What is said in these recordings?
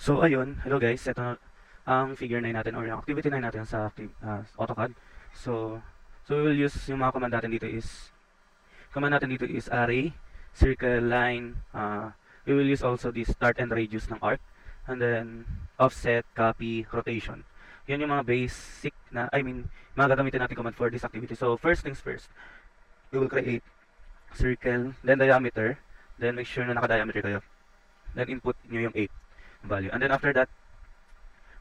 So ayun, hello guys, ito na ang figure 9 natin or yung activity 9 natin sa AutoCAD. So, so we will use yung mga command natin dito is array, circle, line, we will use also the start and radius ng arc, and then offset, copy, rotation. Yan yung mga basic na, mga gagamitin natin command for this activity. So first things first, we will create circle, then diameter, then make sure na naka-diameter kayo. Then input nyo yung 8 value. And then after that,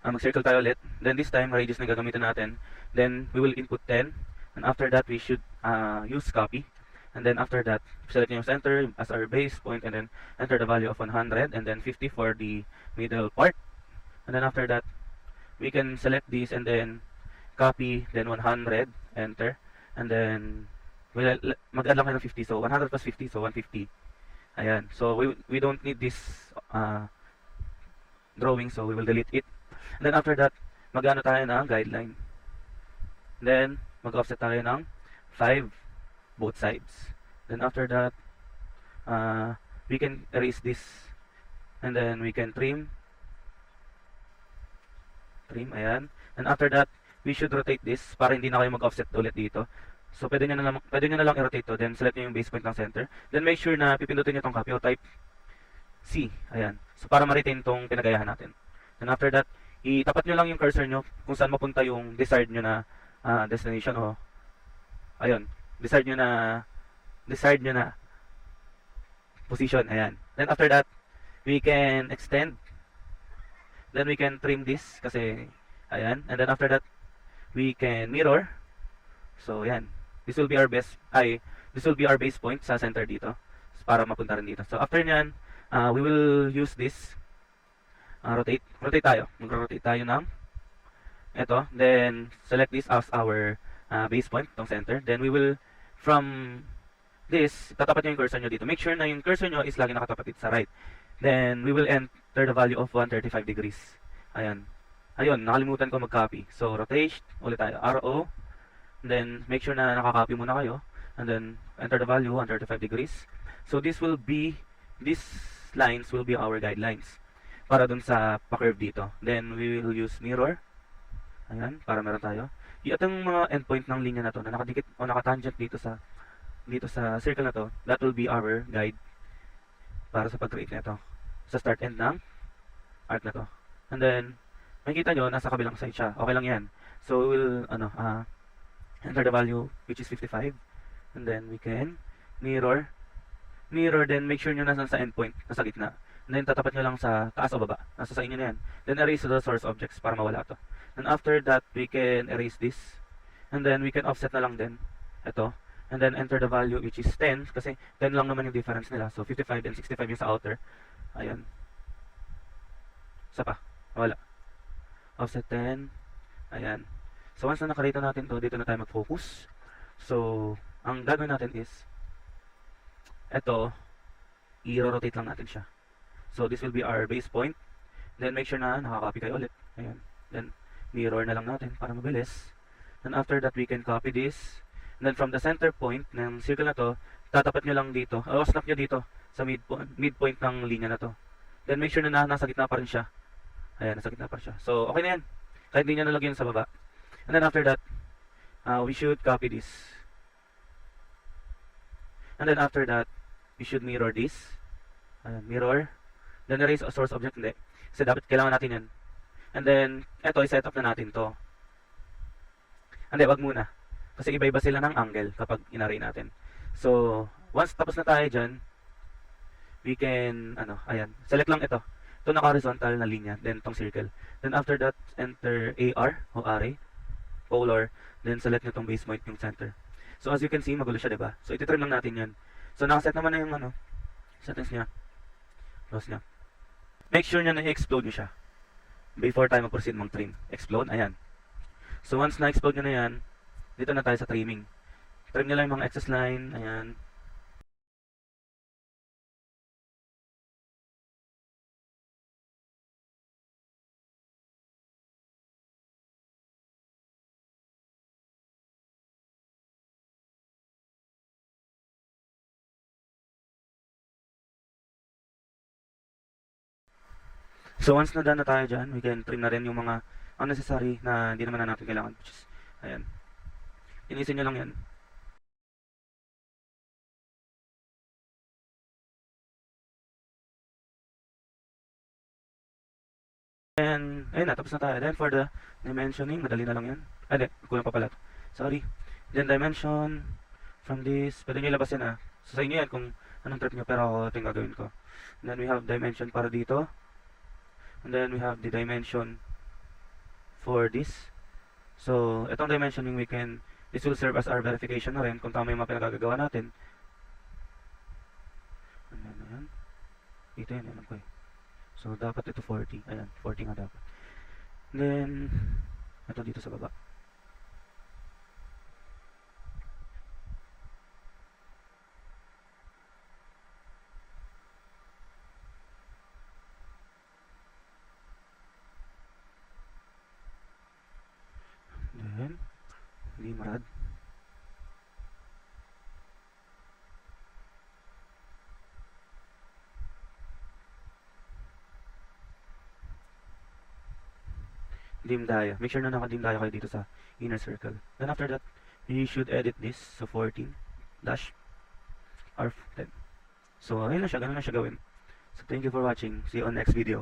mag-circle tayo ulit. Then this time, radius na gagamitin natin. Then we will input 10. And after that, we should use copy. And then after that, select yung center as our base point and then enter the value of 100 and then 50 for the middle part. And then after that, we can select this and then copy, then 100, enter. And then mag-add lang kayo ng 50. So 100 plus 50, so 150. Ayan. So we don't need this drawing, so we will delete it. And then after that, mag-ano tayo ng guideline. Then, mag-offset tayo ng 5 both sides. Then after that, we can erase this. And then we can trim. Ayan. And after that, we should rotate this para hindi na kayo mag-offset ulit dito. So, pwede nyo na lang i-rotate to. Then, select nyo yung base point ng center. Then, make sure na pipindutin nyo itong copy o type C. Ayan. So, para ma-retain itong pinagayahan natin. Then, after that, itapat nyo lang yung cursor nyo kung saan mapunta yung desired nyo na destination o ayun, desired nyo na position. Ayan. Then, after that, we can extend. Then, we can trim this kasi ayan. And then, after that, we can mirror. So, ayan. This will be our base point sa center dito para mapunta rin dito. So, after nyan, we will use this rotate tayo. Mag-rotate tayo ng ito. Then, select this as our base point, itong center. Then, we will, from this, tatapat nyo yung cursor nyo dito. Make sure na yung cursor nyo is lagi nakatapat dito sa right. Then, we will enter the value of 135 degrees. Ayan. Ayun, nakalimutan ko mag-copy. So, rotate, ulit tayo. RO. Then, make sure na nakakopy muna kayo. And then, enter the value, 135 degrees. So, these lines will be our guidelines para dun sa pa-curve dito. Then, we will use mirror. Ayan, para meron tayo. Itong mga endpoint ng linya na to na nakadikit o nakatangent dito sa circle na to, that will be our guide para sa pag-create nito. Sa start end ng arc na to. And then, makikita nyo, nasa kabilang side siya. Okay lang yan. So, we will, enter the value, which is 55. And then, we can mirror, then make sure nyo nasa endpoint, nasa gitna. And then, tatapat nyo lang sa taas o baba. Nasa sa inyo na yan. Then, erase the source objects para mawala to. And after that, we can erase this. And then, we can offset na lang din. Ito. And then, enter the value, which is 10. Kasi, 10 lang naman yung difference nila. So, 55 and 65 yung sa outer. Ayan. Isa pa. Wala. Offset 10. Ayan. So, once na nakarito natin to, dito na tayo mag-focus. So, ang gagawin natin is, ito, i-rotate lang natin siya. So, this will be our base point. Then, make sure na nakakopy kayo ulit. Ayan. Then, mirror na lang natin para mabilis. Then, after that, we can copy this. And then, from the center point ng circle na to, tatapat nyo lang dito. O, snap nyo dito sa midpoint ng linya na to. Then, make sure na nasa gitna pa rin siya. Ayan, nasa gitna pa rin siya. So, okay na yan. Kahit hindi nyo nalagyan sa baba. And then, after that, we should copy this. And then, after that, we should mirror this. Mirror. Then, erase a source object. Hindi. Kasi dapat kailangan natin yan. And then, eto, i-set up na natin to. Hindi, wag muna. Kasi iba-iba sila ng angle kapag in-array natin. So, once tapos na tayo dyan, we can, ayan, select lang ito. Ito naka-horizontal na linya, then itong circle. Then after that, enter AR o array, polar, then select nyo itong base point yung center. So, as you can see, magulo siya, diba? So, iti-trim lang natin yan. So, nakaset naman na yung, settings niya. Close niya. Make sure nyo na i-explode nyo siya before tayo mag-proceed mag-trim. Explode, ayan. So, once na-explode nyo na yan, dito na tayo sa trimming. Trim nyo lang yung mga excess line, ayan. So once na done na tayo dyan, we can trim na rin yung mga unnecessary na hindi naman na natin kailangan. Which is, ayan. Inisin nyo lang yan. And, ayun na, tapos na tayo. Then for the dimensioning, madali na lang yan. Hindi, kulang pa pala. Sorry. Then dimension, from this, pwede nyo ilabas yan So sa inyo yan kung anong trip nyo, pero ako ito yung gagawin ko. And then we have dimension para dito. And then we have the dimension for this. So, itong dimensioning this will serve as our verification na rin kung tama yung mga pinagagagawa natin. Ayan. Dito yan, alam ko eh. So, dapat ito 40. Ayan, 40 nga dapat. Then, ito dito sa baba. Then, hindi marad. Dim dia. Make sure na naka-dim dia kayo dito sa inner circle. Then after that, you should edit this. So 14 dash R10. So ayun na siya, ganun na siya gawin. So thank you for watching. See you on next video.